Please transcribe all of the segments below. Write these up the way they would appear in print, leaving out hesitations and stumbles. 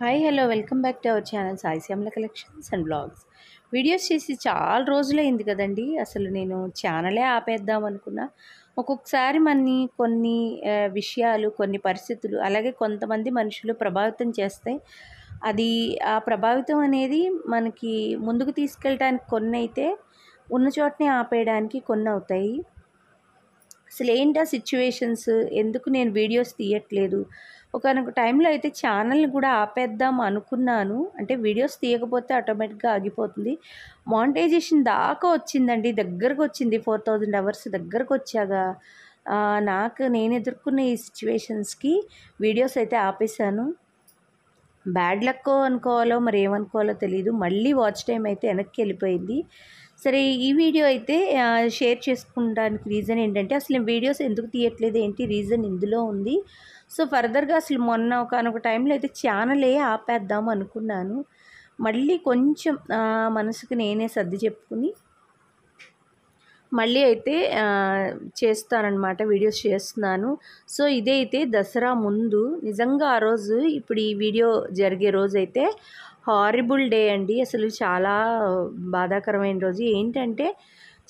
Hi hello welcome back to our channel Sai Shyamala collections and blogs. Videos చేసి చాలా రోజులైంది కదండి. అసలు నేను ఛానలే ఆపేద్దాం అనుకున్నా. ఒక్కొక్కసారి కొన్ని విషయాలు, కొన్ని పరిస్థితులు, అలాగే కొంతమంది మనుషులు ప్రభావితం చేస్తాయి. అది ఆ ప్రభావితం అనేది మనకి ముందుకు తీసుకెళ్ళటానికి కొన్ని అయితే, ఉన్న చోటనే ఆపేయడానికి కొన్ని అవుతాయి. అసలు ఏంటి ఆ సిచ్యువేషన్స్, ఎందుకు నేను వీడియోస్ తీయట్లేదు, ఒకానొక టైంలో అయితే ఛానల్ని కూడా ఆపేద్దాం అనుకున్నాను. అంటే వీడియోస్ తీయకపోతే ఆటోమేటిక్గా ఆగిపోతుంది. మానిటైజేషన్ దాకా వచ్చిందండి, దగ్గరకు వచ్చింది, 4000 అవర్స్ దగ్గరకు వచ్చాగా నాకు నేను ఎదుర్కొన్న ఈ సిచ్యువేషన్స్కి వీడియోస్ అయితే ఆపేశాను. బ్యాడ్ లక్కో అనుకోవాలో మరి ఏమనుకోవాలో తెలీదు. మళ్ళీ వాచ్ టైం అయితే వెనక్కి వెళ్ళిపోయింది. సరే, ఈ వీడియో అయితే షేర్ చేసుకోవడానికి రీజన్ ఏంటంటే, అసలు నేను వీడియోస్ ఎందుకు తీయట్లేదు, ఏంటి రీజన్ ఇందులో ఉంది. సో ఫర్దర్గా అసలు మొన్న ఒకనొక టైంలో అయితే ఛానలే ఆపేద్దాం అనుకున్నాను. మళ్ళీ కొంచెం మనసుకు నేనే సర్ది చెప్పుకుని మళ్ళీ అయితే చేస్తానన్నమాట, వీడియోస్ చేస్తున్నాను. సో ఇదైతే దసరా ముందు నిజంగా ఆ రోజు, ఇప్పుడు ఈ వీడియో జరిగే రోజైతే హారిబుల్ డే అండి. అసలు చాలా బాధాకరమైన రోజు. ఏంటంటే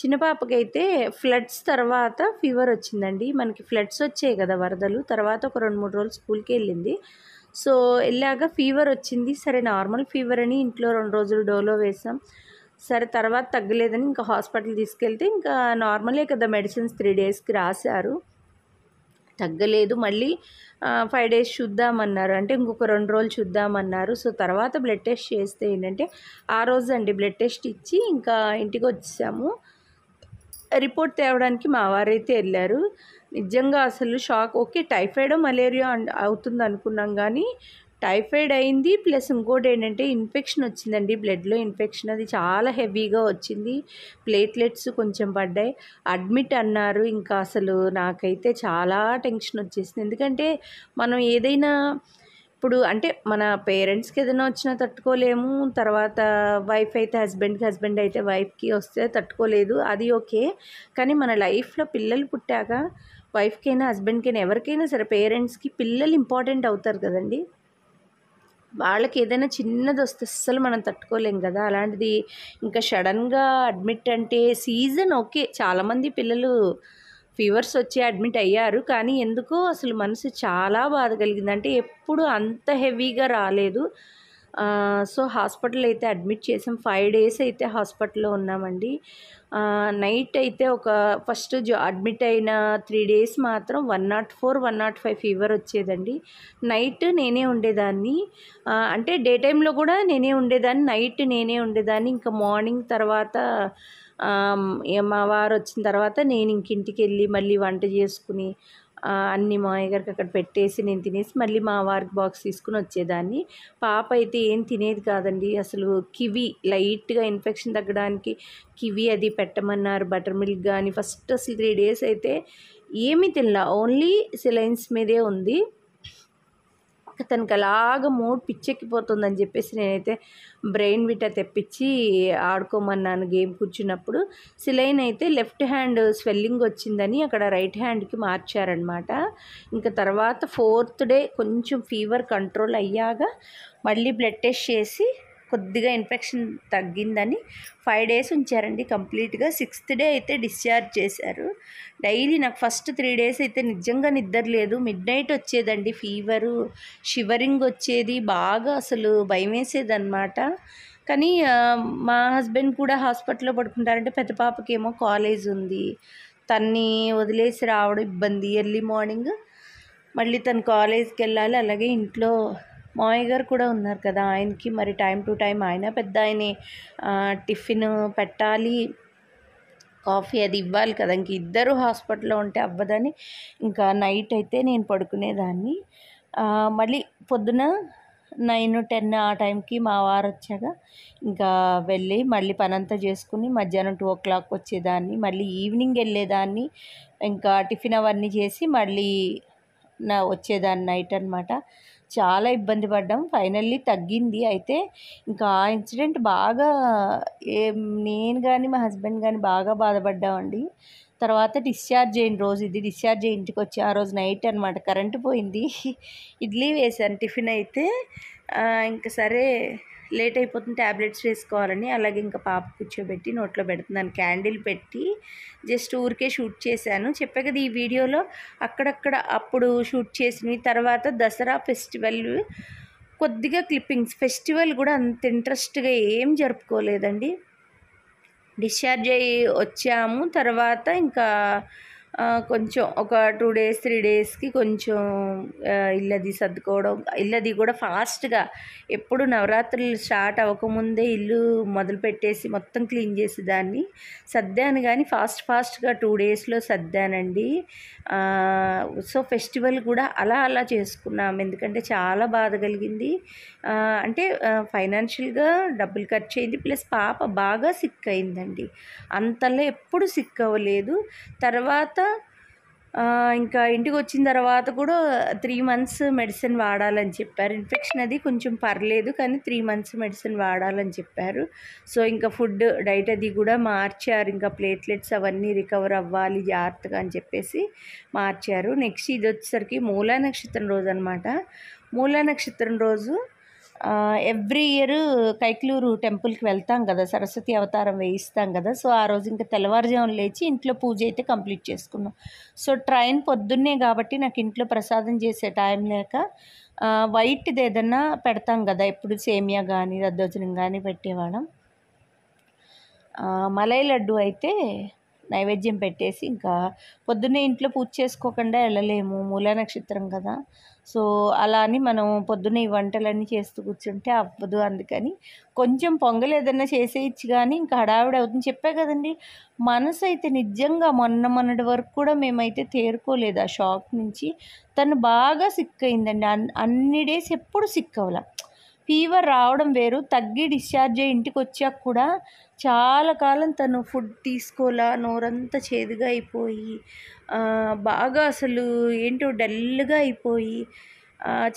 చిన్న పాపకైతే ఫ్లడ్స్ తర్వాత ఫీవర్ వచ్చిందండి. మనకి ఫ్లడ్స్ వచ్చాయి కదా, వరదలు తర్వాత ఒక 2-3 రోజులు స్కూల్కి వెళ్ళింది. సో వెళ్ళాక ఫీవర్ వచ్చింది. సరే నార్మల్ ఫీవర్ అని ఇంట్లో 2 రోజులు డోలో వేసాం. సరే తర్వాత తగ్గలేదని ఇంకా హాస్పిటల్ తీసుకెళ్తే, ఇంకా నార్మలే కదా, మెడిసిన్స్ 3 డేస్కి రాశారు. తగ్గలేదు. మళ్ళీ 5 డేస్ చూద్దామన్నారు. అంటే ఇంకొక 2 రోజులు చూద్దామన్నారు. సో తర్వాత బ్లడ్ టెస్ట్ చేస్తే ఏంటంటే, ఆ రోజు అండి బ్లడ్ టెస్ట్ ఇచ్చి ఇంకా ఇంటికి వచ్చేసాము. రిపోర్ట్ తేవడానికి మా వారైతే వెళ్ళారు. నిజంగా అసలు షాక్. ఓకే, టైఫాయిడో మలేరియా అవుతుంది అనుకున్నాం, కానీ టైఫాయిడ్ అయింది. ప్లస్ ఇంకోటి ఏంటంటే ఇన్ఫెక్షన్ వచ్చిందండి, బ్లడ్లో ఇన్ఫెక్షన్. అది చాలా హెవీగా వచ్చింది. ప్లేట్లెట్స్ కొంచెం పడ్డాయి. అడ్మిట్ అన్నారు. ఇంకా అసలు నాకైతే చాలా టెన్షన్ వచ్చేసింది. ఎందుకంటే మనం ఏదైనా ఇప్పుడు అంటే మన పేరెంట్స్కి ఏదైనా వచ్చినా తట్టుకోలేము. తర్వాత వైఫ్ అయితే హస్బెండ్కి, హస్బెండ్ అయితే వైఫ్కి వస్తే తట్టుకోలేదు, అది ఓకే. కానీ మన లైఫ్లో పిల్లలు పుట్టాక వైఫ్కైనా హస్బెండ్కైనా ఎవరికైనా సరే పేరెంట్స్కి పిల్లలు ఇంపార్టెంట్ అవుతారు కదండి. వాళ్ళకి ఏదైనా చిన్నది వస్తే అస్సలు మనం తట్టుకోలేం కదా. అలాంటిది ఇంకా సడన్గా అడ్మిట్ అంటే, సీజన్ ఓకే, చాలామంది పిల్లలు ఫీవర్స్ వచ్చి అడ్మిట్ అయ్యారు. కానీ ఎందుకో అసలు మనసు చాలా బాధ కలిగింది. అంటే ఎప్పుడు అంత హెవీగా రాలేదు. సో హాస్పిటల్ అయితే అడ్మిట్ చేసాం. 5 డేస్ అయితే హాస్పిటల్లో ఉన్నామండి. నైట్ అయితే ఒక ఫస్ట్ అడ్మిట్ అయిన 3 డేస్ మాత్రం 104, 105 ఫీవర్ వచ్చేదండి. నైట్ నేనే ఉండేదాన్ని. అంటే డే టైంలో కూడా నేనే ఉండేదాన్ని, నైట్ నేనే ఉండేదాన్ని. ఇంకా మార్నింగ్ తర్వాత మా వారు వచ్చిన తర్వాత నేను ఇంటికి వెళ్ళి మళ్ళీ వంట చేసుకుని అన్నీ మామయ్య గారికి అక్కడ పెట్టేసి నేను తినేసి మళ్ళీ మా వారికి బాక్స్ తీసుకుని వచ్చేదాన్ని. పాప అయితే ఏం తినేది కాదండి. అసలు కివి లైట్గా ఇన్ఫెక్షన్ తగ్గడానికి కివి అది పెట్టమన్నారు, బటర్ మిల్క్ కానీ. ఫస్ట్ అసలు 3 డేస్ అయితే ఏమీ తినలా, ఓన్లీ సిలైన్స్ మీదే ఉంది. తనకి అలాగ మూడ్ పిచ్చెక్కిపోతుందని చెప్పేసి నేనైతే బ్రెయిన్ విటా తెప్పించి ఆడుకోమన్నాను గేమ్ కూర్చున్నప్పుడు. సిలైన్ అయితే లెఫ్ట్ హ్యాండ్ స్వెల్లింగ్ వచ్చిందని అక్కడ రైట్ హ్యాండ్కి మార్చారనమాట. ఇంకా తర్వాత 4th డే కొంచెం ఫీవర్ కంట్రోల్ అయ్యాక మళ్ళీ బ్లడ్ టెస్ట్ చేసి కొద్దిగా ఇన్ఫెక్షన్ తగ్గిందని 5 డేస్ ఉంచారండి కంప్లీట్గా. 6th డే అయితే డిశ్చార్జ్ చేశారు. డైలీ నాకు ఫస్ట్ 3 డేస్ అయితే నిజంగా నిద్ర లేదు. మిడ్నైట్ వచ్చేదండి ఫీవరు, షివరింగ్ వచ్చేది, బాగా అసలు భయం వేసేదన్నమాట. కానీ మా హస్బెండ్ కూడా హాస్పిటల్లో పడుకుంటారంటే, పెద్ద పాపకేమో కాలేజ్ ఉంది, తన్ని వదిలేసి రావడం ఇబ్బంది. ఎర్లీ మార్నింగ్ మళ్ళీ తను కాలేజ్కి వెళ్ళాలి. అలాగే ఇంట్లో మామయ్య గారు కూడా ఉన్నారు కదా, ఆయనకి మరి టైం టు టైం ఆయన పెద్ద ఆయనే టిఫిన్ పెట్టాలి, కాఫీ అది ఇవ్వాలి కదా. ఇంక ఇద్దరు హాస్పిటల్లో ఉంటే అవ్వదని ఇంకా నైట్ అయితే నేను పడుకునేదాన్ని. మళ్ళీ పొద్దున 9, 10 ఆ టైంకి మా వారు వచ్చాక ఇంకా వెళ్ళి మళ్ళీ పనంతా చేసుకుని మధ్యాహ్నం 2 o'clock వచ్చేదాన్ని. మళ్ళీ ఈవినింగ్ వెళ్ళేదాన్ని. ఇంకా టిఫిన్ అవన్నీ చేసి మళ్ళీ వచ్చేదాన్ని నైట్ అనమాట. చాలా ఇబ్బంది పడ్డాం. ఫైనల్లీ తగ్గింది. అయితే ఇంకా ఆ ఇన్సిడెంట్ బాగా నేను కానీ మా హస్బెండ్ కానీ బాగా బాధపడ్డామండి. తర్వాత డిశ్చార్జ్ అయిన రోజు ఇది. డిశ్చార్జ్ అయ్యి ఇంటికి వచ్చి ఆ రోజు నైట్ అనమాట, కరెంటు పోయింది. ఇడ్లీ వేశాను టిఫిన్ అయితే. ఇంకా సరే లేట్ అయిపోతుంది ట్యాబ్లెట్స్ వేసుకోవాలని, అలాగే ఇంకా పాప కూర్చోబెట్టి నోట్లో పెడుతున్నాను. క్యాండిల్ పెట్టి జస్ట్ ఊరికే షూట్ చేశాను. చెప్పా కదా ఈ వీడియోలో అక్కడక్కడ అప్పుడు షూట్ చేసినవి. తర్వాత దసరా ఫెస్టివల్ కొద్దిగా క్లిప్పింగ్స్. ఫెస్టివల్ కూడా అంత ఇంట్రెస్ట్గా ఏం జరుపుకోలేదండి. డిశ్చార్జ్ అయ్యి వచ్చాము. తర్వాత ఇంకా కొంచెం ఒక 2 డేస్ 3 డేస్కి కొంచెం ఇల్లది సర్దుకోవడం, ఇల్లది కూడా ఫాస్ట్గా ఎప్పుడు నవరాత్రులు స్టార్ట్ అవ్వకముందే ఇల్లు మొదలు పెట్టేసి మొత్తం క్లీన్ చేసి దాన్ని సర్దాను. కానీ ఫాస్ట్గా 2 డేస్లో సర్దానండి. సో ఫెస్టివల్ కూడా అలా చేసుకున్నాం. ఎందుకంటే చాలా బాధ కలిగింది. అంటే ఫైనాన్షియల్గా డబ్బులు ఖర్చు అయింది, ప్లస్ పాప బాగా సిక్ అయిందండి. అంతలో ఎప్పుడు సిక్ అవ్వలేదు. తర్వాత ఇంకా ఇంటికి వచ్చిన తర్వాత కూడా 3 మంత్స్ మెడిసిన్ వాడాలని చెప్పారు. ఇన్ఫెక్షన్ అది కొంచెం పర్లేదు, కానీ 3 మంత్స్ మెడిసిన్ వాడాలని చెప్పారు. సో ఇంకా ఫుడ్ డైట్ అది కూడా మార్చారు. ఇంకా ప్లేట్లెట్స్ అవన్నీ రికవర్ అవ్వాలి జాగ్రత్తగా అని చెప్పేసి మార్చారు. నెక్స్ట్ ఇది వచ్చేసరికి మూలా నక్షత్రం రోజు అనమాట. మూలా నక్షత్రం రోజు ఎవ్రీ ఇయర్ కైక్లూరు టెంపుల్కి వెళ్తాం కదా, సరస్వతి అవతారం వేయిస్తాం కదా. సో ఆ రోజు ఇంకా తెల్లవారుజామున లేచి ఇంట్లో పూజ అయితే కంప్లీట్ చేసుకున్నాం. సో ట్రైన్ పొద్దున్నే కాబట్టి నాకు ఇంట్లో ప్రసాదం చేసే టైం లేక వైట్ది ఏదన్నా పెడతాం కదా, ఎప్పుడు సేమియా కానీ దద్దోజనం కానీ పెట్టేవాళ్ళం. మలై లడ్డు అయితే నైవేద్యం పెట్టేసి ఇంకా పొద్దున్నే ఇంట్లో పూజ చేసుకోకుండా వెళ్ళలేము, మూలా నక్షత్రం కదా. సో అలా అని మనం పొద్దున్నే ఈ వంటలన్నీ చేస్తూ కూర్చుంటే అవ్వదు. అందుకని కొంచెం పొంగల్ ఏదైనా చేసేయచ్చు, కానీ ఇంకా హడావిడి అవుతుంది. చెప్పా కదండి, మనసు అయితే నిజంగా మొన్నటి వరకు కూడా మేమైతే తేరుకోలేదు ఆ షాక్ నుంచి. తను బాగా సిక్ అయిందండి. అన్ని డేస్ ఎప్పుడు సిక్ అవ్వాల. ఫీవర్ రావడం వేరు, తగ్గి డిశ్చార్జ్ అయ్యి ఇంటికి వచ్చాక కూడా చాలా కాలం తను ఫుడ్ తీసుకోలా, నోరంతా చేదుగా అయిపోయి బాగా అసలు ఏంటో డల్గా అయిపోయి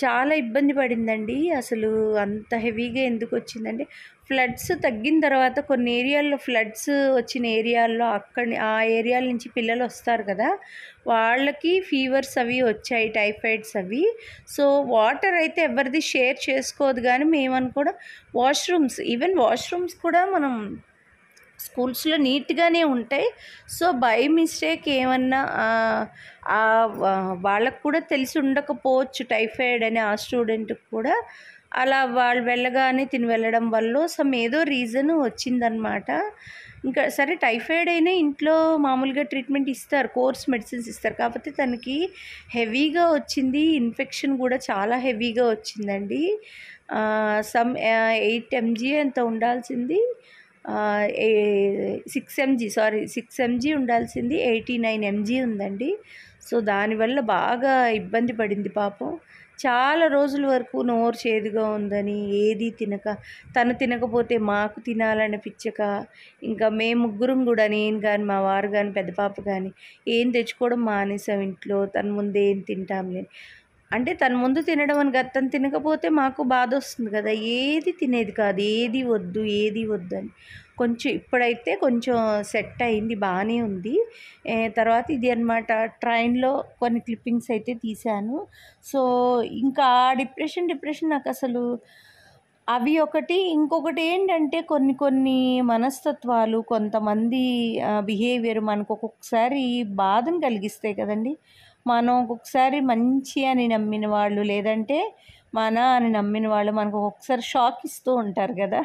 చాలా ఇబ్బంది పడిందండి. అసలు అంత హెవీగా ఎందుకు వచ్చిందంటే, ఫ్లడ్స్ తగ్గిన తర్వాత కొన్ని ఏరియాల్లో ఫ్లడ్స్ వచ్చిన ఏరియాల్లో ఆ ఏరియాల నుంచి పిల్లలు వస్తారు కదా, వాళ్ళకి ఫీవర్స్ అవి వచ్చాయి, టైఫాయిడ్స్ అవి. సో వాటర్ అయితే ఎవరిది షేర్ చేసుకోదు, కానీ మేమనుకోవడం ఈవెన్ వాష్రూమ్స్ కూడా మనం స్కూల్స్లో నీట్గానే ఉంటాయి. సో బై మిస్టేక్ ఏమన్నా వాళ్ళకు కూడా తెలిసి ఉండకపోవచ్చు టైఫాయిడ్ అని, ఆ స్టూడెంట్కి కూడా అలా వాళ్ళు వెళ్ళగానే తిని వెళ్ళడం వల్ల ఏదో రీజన్ వచ్చిందనమాట. ఇంకా సరే టైఫాయిడ్ అయినా ఇంట్లో మామూలుగా ట్రీట్మెంట్ ఇస్తారు, కోర్స్ మెడిసిన్స్ ఇస్తారు. కాకపోతే తనకి హెవీగా వచ్చింది, ఇన్ఫెక్షన్ కూడా చాలా హెవీగా వచ్చిందండి. 8 mg అంత ఉండాల్సింది 6 mg ఉండాల్సింది 89 mg ఉందండి. సో దానివల్ల బాగా ఇబ్బంది పడింది పాపం. చాలా రోజుల వరకు నోరు చేదుగా ఉందని ఏది తను తినకపోతే మాకు తినాలనిపించక, ఇంకా మేము ముగ్గురం కూడా, నేను కానీ మా వారు కానీ పెద్ద పాప కానీ ఏం తెచ్చుకోవడం మానేసాం ఇంట్లో. తన ముందే ఏం తింటాంలే అంటే, తన ముందు తినడం అని కాదు, తను తినకపోతే మాకు బాధ వస్తుంది కదా, ఏది తినేది కాదు, ఏది వద్దు అని. ఇప్పుడైతే కొంచెం సెట్ అయింది, బాగానే ఉంది. తర్వాత ఇది అనమాట, ట్రైన్లో కొన్ని క్లిప్పింగ్స్ అయితే తీశాను. సో ఇంకా డిప్రెషన్ నాకు అసలు అవి ఒకటి. ఇంకొకటి ఏంటంటే కొన్ని మనస్తత్వాలు, కొంతమంది బిహేవియర్ మనకు ఒక్కొక్కసారి బాధను కలిగిస్తాయి కదండి. మనం ఒక్కొక్కసారి మంచి అని నమ్మిన వాళ్ళు, లేదంటే అని నమ్మిన వాళ్ళు మనకు ఒక్కొక్కసారి షాక్ ఇస్తూ ఉంటారు కదా.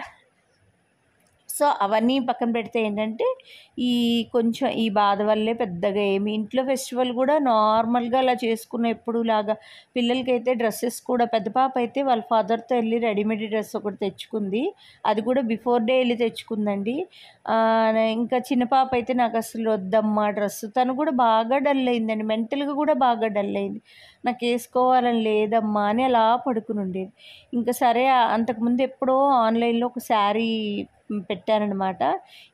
సో అవన్నీ పక్కన పెడితే ఏంటంటే, కొంచెం ఈ బాధ వల్లే పెద్దగా ఇంట్లో ఫెస్టివల్ కూడా నార్మల్గా అలా చేసుకున్న, ఎప్పుడులాగా. పిల్లలకైతే డ్రెస్సెస్ కూడా, పెద్ద పాప అయితే వాళ్ళ ఫాదర్తో వెళ్ళి రెడీమేడ్ డ్రెస్ ఒకటి తెచ్చుకుంది. అది కూడా బిఫోర్ డే వెళ్ళి తెచ్చుకుందండి. ఇంకా చిన్న పాప అయితే నాకు అసలు వద్దమ్మా డ్రెస్. తను కూడా బాగా డల్ అయిందండి, మెంటల్గా కూడా బాగా డల్ అయింది. నాకు వేసుకోవాలని లేదమ్మా అని అలా పడుకుని ఉండేది. ఇంకా సరే, అంతకుముందు ఎప్పుడో ఆన్లైన్లో ఒక శారీ పెట్టానమాట.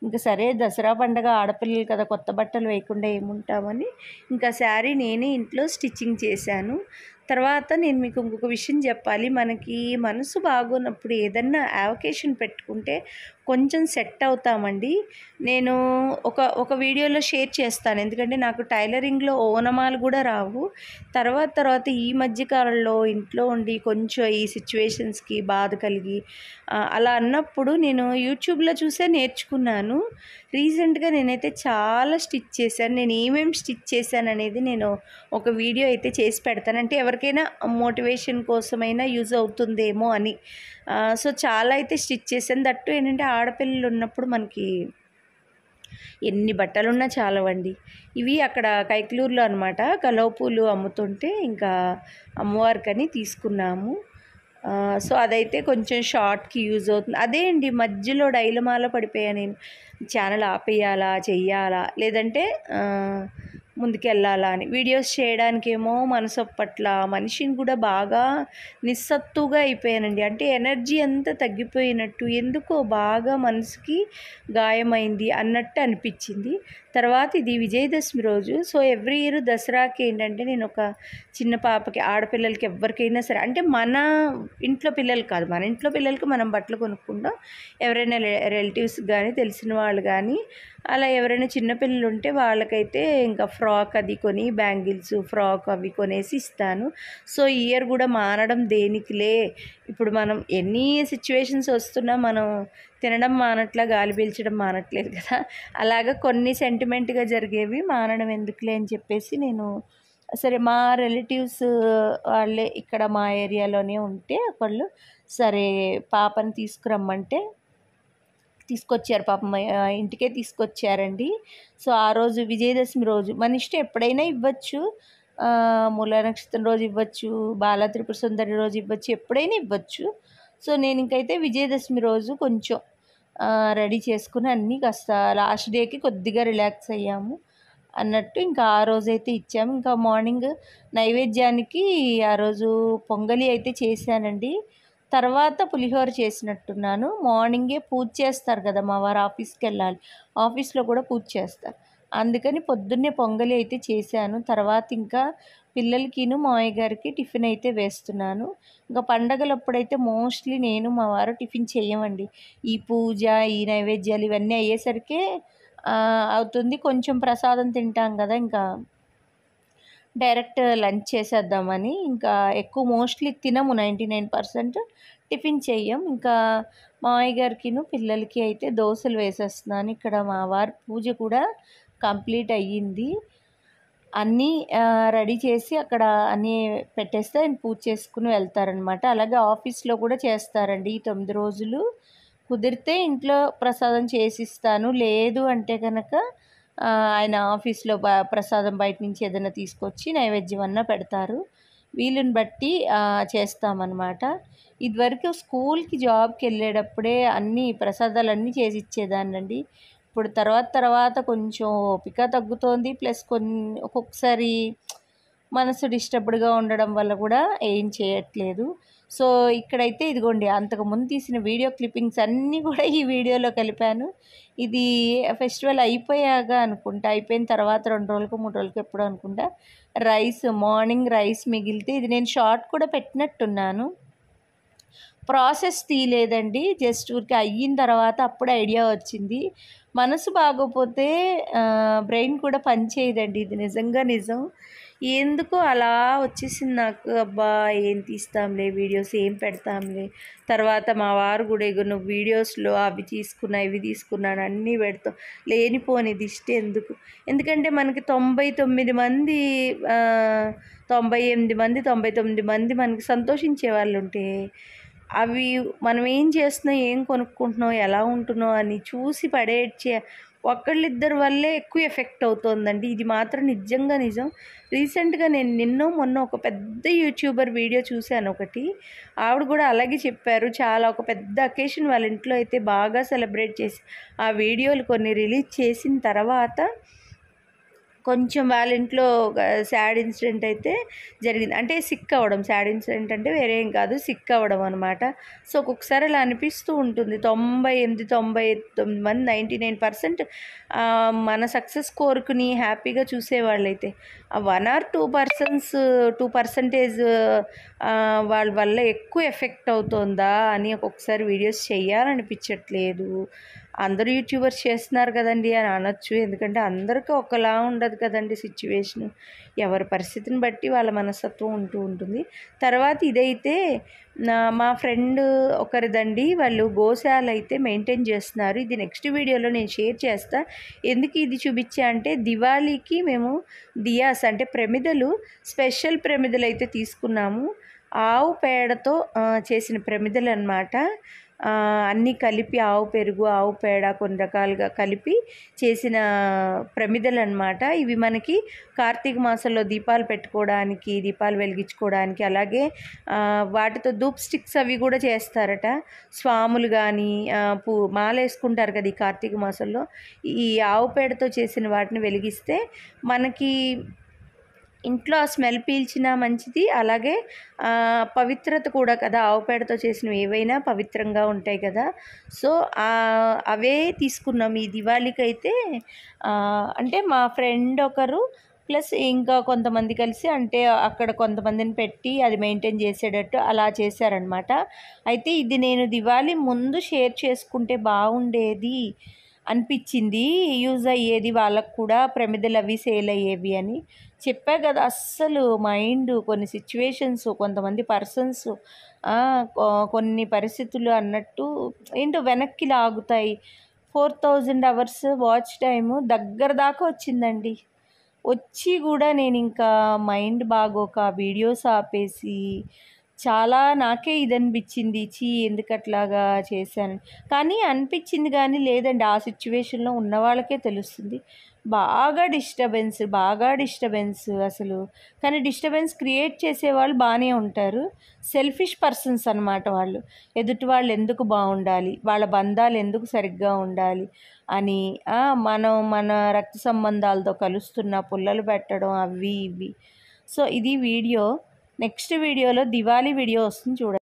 ఇంకా సరే దసరా పండగ, ఆడపిల్లలు కదా, కొత్త బట్టలు వేయకుండా ఏముంటామని ఇంకా శారీ నేనే ఇంట్లో స్టిచ్చింగ్ చేశాను. తర్వాత నేను మీకు ఇంకొక విషయం చెప్పాలి. మనకి మనసు బాగోనప్పుడు ఏదన్నా యావకేషన్ పెట్టుకుంటే కొంచెం సెట్ అవుతామండి. నేను ఒక వీడియోలో షేర్ చేస్తాను. ఎందుకంటే నాకు టైలరింగ్‌లో ఓనమాలు కూడా రావు. తర్వాత ఈ మధ్య కాలంలో ఇంట్లో ఉండి కొంచెం ఈ సిట్యుయేషన్స్‌కి బాధ కలిగి అలా అన్నప్పుడు నేను యూట్యూబ్‌లో చూసే నేర్చుకున్నాను. రీసెంట్‌గా నేనైతే చాలా స్టిచ్ చేశాను. నేను ఏమేమి స్టిచ్ చేశాననేది నేను ఒక వీడియో అయితే చేసి పెడతాను. అంటే ఎవరికైనా మోటివేషన్ కోసమైనా యూజ్ అవుతుందేమో అని. సో, చాలా అయితే స్టిచ్ చేశాను. దట్టు ఏంటంటే ఆడపిల్లలు ఉన్నప్పుడు మనకి ఎన్ని బట్టలున్నా చాలవండి. ఇవి అక్కడ కైకలూరులో అనమాట కలువ పూలు అమ్ముతుంటే ఇంకా అమ్మవారికని తీసుకున్నాము. సో, అదైతే కొంచెం షార్ట్‌కి యూజ్ అవుతుంది. అదే అండి మధ్యలో డైలమాలో పడిపోయా నేను. ఛానల్ ఆపేయాలా? చెయ్యాలా? లేదంటే ముందుకెళ్ళాలా అని. వీడియోస్ చేయడానికేమో మనసొప్పట్ల మనిషిని కూడా బాగా నిస్సత్తుగా అయిపోయానండి. అంటే ఎనర్జీ అంతా తగ్గిపోయినట్టు ఎందుకో బాగా మనసుకి గాయమైంది అన్నట్టు అనిపించింది. తర్వాత ఇది విజయదశమి రోజు. సో, ఎవ్రీ ఇయర్ దసరాకి ఏంటంటే నేను ఒక చిన్న పాపకి ఆడపిల్లలకి ఎవ్వరికైనా సరే అంటే మన ఇంట్లో పిల్లలు కాదు. మన ఇంట్లో పిల్లలకి మనం బట్టలు కొనుక్కుంటాం. ఎవరైనా రిలేటివ్స్‌కి గానీ, తెలిసిన వాళ్ళు గానీ అలా ఎవరైనా చిన్నపిల్లలు ఉంటే వాళ్ళకైతే ఇంకా ఫ్రాక్ అది కొని బ్యాంగిల్స్, ఫ్రాక్ అవి కొనేసి ఇస్తాను. సో, ఈ ఇయర్ కూడా మానడం దేనికిలే. ఇప్పుడు మనం ఎన్ని సిచ్యువేషన్స్ వస్తున్నా మనం తినడం మానట్లా, గాలి పీల్చడం మానట్లేదు కదా! అలాగా కొన్ని సెంటిమెంట్‌గా జరిగేవి మానడం ఎందుకులే అని చెప్పేసి నేను సరే మా రిలేటివ్స్ వాళ్ళే ఇక్కడ మా ఏరియాలోనే ఉంటే ఒకళ్ళు సరే పాపని తీసుకురమ్మంటే తీసుకొచ్చారు పాపం ఇంటికే తీసుకొచ్చారండి. సో, ఆ రోజు విజయదశమి రోజు మన ఇష్టం ఎప్పుడైనా ఇవ్వచ్చు. మూలా నక్షత్రం రోజు ఇవ్వచ్చు, బాలా త్రిపుర సుందరి రోజు ఇవ్వచ్చు, ఎప్పుడైనా ఇవ్వచ్చు. సో, నేను ఇంకైతే విజయదశమి రోజు కొంచెం రెడీ చేసుకుని అన్నీ కాస్త లాస్ట్ డేకి కొద్దిగా రిలాక్స్ అయ్యాము అన్నట్టు ఇంకా ఆ రోజైతే ఇచ్చాము. ఇంకా మార్నింగ్ నైవేద్యానికి ఆ రోజు పొంగలి అయితే చేశానండి. తర్వాత పులిహోర చేసినట్టున్నాను. మార్నింగే పూజ చేస్తారు కదా! మా వారు ఆఫీస్‌కెళ్ళాలి. ఆఫీస్‌లో కూడా పూజ చేస్తారు. అందుకని పొద్దున్నే పొంగలి అయితే చేశాను. తర్వాత ఇంకా పిల్లలకిను, మావయ్య గారికి టిఫిన్ అయితే వేస్తున్నాను. ఇంకా పండగలప్పుడైతే మోస్ట్‌లీ నేను, మా వారు టిఫిన్ చెయ్యమండి. ఈ పూజ, ఈ నైవేద్యాలు ఇవన్నీ అయ్యేసరికే అవుతుంది. కొంచెం ప్రసాదం తింటాం కదా! ఇంకా డైరెక్ట్ లంచ్ చేసేద్దామని ఇంకా ఎక్కువ మోస్ట్లీ తినము 99% టిఫిన్ చెయ్యం. ఇంకా మామయ్య గారికిను పిల్లలకి అయితే దోసలు వేసేస్తున్నాను. ఇక్కడ మా వారి పూజ కూడా కంప్లీట్ అయ్యింది. అన్నీ రెడీ చేసి అక్కడ అన్నీ పెట్టేస్తే ఆయన పూజ చేసుకుని వెళ్తారనమాట. అలాగే ఆఫీస్లో కూడా చేస్తారండి ఈ 9 రోజులు. కుదిరితే ఇంట్లో ప్రసాదం చేసిస్తాను. లేదు అంటే కనుక ఆయన ఆఫీస్లో ప్రసాదం బయట నుంచి ఏదైనా తీసుకొచ్చి నైవేద్యం అన్నా పెడతారు. వీలుని బట్టి చేస్తామన్నమాట. ఇదివరకు స్కూల్‌కి, జాబ్‌కి వెళ్ళేటప్పుడే అన్నీ ప్రసాదాలన్నీ చేసి ఇచ్చేదాన్నండి. ఇప్పుడు తర్వాత కొంచెం ఓపిక తగ్గుతోంది. ప్లస్ ఒక్కొక్కసారి మనసు డిస్టర్బ్డ్‌గా ఉండడం వల్ల కూడా ఏం చేయట్లేదు. సో, ఇక్కడైతే ఇదిగోండి అంతకుముందు తీసిన వీడియో క్లిప్పింగ్స్ అన్నీ కూడా ఈ వీడియోలో కలిపాను. ఇది ఫెస్టివల్ అయిపోయాక అనుకుంటా. అయిపోయిన తర్వాత 2 రోజులకో, 3 రోజులకో ఎప్పుడో అనుకుంటా. మార్నింగ్ రైస్ మిగిలితే ఇది నేను షార్ట్ కూడా పెట్టినట్టున్నాను. ప్రాసెస్ తీయలేదండి. జస్ట్ ఊరికే అయిన తర్వాత అప్పుడు ఐడియా వచ్చింది. మనసు బాగోపోతే బ్రెయిన్ కూడా పని చేయదండి. ఇది నిజంగా నిజం. ఎందుకో అలా వచ్చేసింది నాకు. అబ్బా! ఏం తీస్తాంలే వీడియోస్, ఏం పెడతాంలే. తర్వాత మా వారు కూడా ఇగో నువ్వు వీడియోస్‌లో అవి తీసుకున్నా, ఇవి తీసుకున్నాను అన్నీ పెడతావు. లేనిపోని దిష్టి ఎందుకు? ఎందుకంటే మనకి 99 మంది 98 మంది, 99 మంది మనకి సంతోషించే వాళ్ళుంటే అవి మనం ఏం చేస్తున్నాం, ఏం కొనుక్కుంటున్నాం, ఎలా ఉంటున్నాం అని చూసి పడేడ్చే ఒకళ్ళిద్దరి వల్లే ఎక్కువ ఎఫెక్ట్ అవుతోందండి. ఇది మాత్రం నిజంగా నిజం. రీసెంట్‌గా నేను నిన్నో మొన్నో ఒక పెద్ద యూట్యూబర్ వీడియో చూశాను ఒకటి. ఆవిడ కూడా అలాగే చెప్పారు. చాలా ఒక పెద్ద అకేషన్ వాళ్ళ ఇంట్లో అయితే బాగా సెలబ్రేట్ చేసి ఆ వీడియోలు కొన్ని రిలీజ్ చేసిన తర్వాత కొంచెం వాళ్ళ ఇంట్లో ఒక సాడ్ ఇన్సిడెంట్ అయితే జరిగింది. అంటే సిక్ అవ్వడం, సాడ్ ఇన్సిడెంట్ అంటే వేరే ఏం కాదు, సిక్ అవ్వడం అనమాట. సో ఒక్కొక్కసారి అలా అనిపిస్తూ ఉంటుంది. 98, 99 మంది 99% మన సక్సెస్ కోరుకుని హ్యాపీగా చూసేవాళ్ళైతే 1 or 2% వాళ్ళ వల్ల ఎక్కువ ఎఫెక్ట్ అవుతుందా అని ఒక్కొక్కసారి వీడియోస్ చేయాలనిపించట్లేదు. అందరూ యూట్యూబర్స్ చేస్తున్నారు కదండి అని అనొచ్చు. ఎందుకంటే అందరికీ ఒకలా ఉండదు కదండి సిచ్యువేషను. ఎవరి పరిస్థితిని బట్టి వాళ్ళ మనస్తత్వం ఉంటూ ఉంటుంది. తర్వాత ఇదైతే మా ఫ్రెండ్ ఒకరిదండి. వాళ్ళు గోశాల అయితే మెయింటైన్ చేస్తున్నారు. ఇది నెక్స్ట్ వీడియోలో నేను షేర్ చేస్తా. ఎందుకు ఇది చూపించా అంటే దివాళీకి మేము దియాస్ అంటే ప్రమిదలు, స్పెషల్ ప్రమిదలు అయితే తీసుకున్నాము. ఆవు పేడతో చేసిన ప్రమిదలు అన్నమాట. అన్నీ కలిపి ఆవు పెరుగు, ఆవు పేడ కొన్ని రకాలుగా కలిపి చేసిన ప్రమిదలు అన్నమాట. ఇవి మనకి కార్తీక మాసంలో దీపాలు పెట్టుకోవడానికి, దీపాలు వెలిగించుకోవడానికి, అలాగే వాటితో ధూప్ స్టిక్స్ అవి కూడా చేస్తారట. స్వాములు కానీ మాల వేసుకుంటారు కదా ఈ కార్తీక మాసంలో. ఈ ఆవు పేడతో చేసిన వాటిని వెలిగిస్తే మనకి ఇంట్లో ఆ స్మెల్ పీల్చినా మంచిది. అలాగే పవిత్రత కూడా కదా, ఆవు పేడతో చేసినవి ఏవైనా పవిత్రంగా ఉంటాయి కదా. సో అవే తీసుకున్నాం ఈ దివాళీకి అయితే. అంటే మా ఫ్రెండ్ ఒకరు ప్లస్ ఇంకా కొంతమంది కలిసి, అంటే అక్కడ కొంతమందిని పెట్టి అది మెయింటైన్ చేసేటట్టు అలా చేశారనమాట. అయితే ఇది నేను దివాళీ ముందు షేర్ చేసుకుంటే బాగుండేది అనిపించింది. యూజ్ అయ్యేది వాళ్ళకు కూడా, ప్రమిదలు అవి సేల్ అయ్యేవి అని. చెప్పా కదా, అస్సలు మైండ్ కొన్ని సిచ్యువేషన్స్, కొంతమంది పర్సన్స్, కొన్ని పరిస్థితులు అన్నట్టు ఏంటో వెనక్కి లాగుతాయి. 4000 అవర్స్ వాచ్ టైము దగ్గర దాకా వచ్చిందండి. వచ్చి కూడా నేను ఇంకా మైండ్ బాగోక వీడియోస్ ఆపేసి చాలా నాకే ఇది అనిపించింది, ఎందుకు అట్లాగా చేశాను. కానీ అనిపించింది కానీ లేదండి, ఆ సిచ్యువేషన్లో ఉన్న వాళ్ళకే తెలుస్తుంది. బాగా డిస్టర్బెన్స్ అసలు. కానీ డిస్టర్బెన్స్ క్రియేట్ చేసేవాళ్ళు బాగానే ఉంటారు. సెల్ఫిష్ పర్సన్స్ అన్నమాట వాళ్ళు. ఎదుటి వాళ్ళు ఎందుకు బాగుండాలి, వాళ్ళ బంధాలు ఎందుకు సరిగ్గా ఉండాలి అని మనం మన రక్త సంబంధాలతో కలుస్తున్న పుల్లలు పెట్టడం అవి ఇవి. సో ఇది వీడియో. నెక్స్ట్ వీడియోలో దివాళీ వీడియో వస్తుంది చూడండి.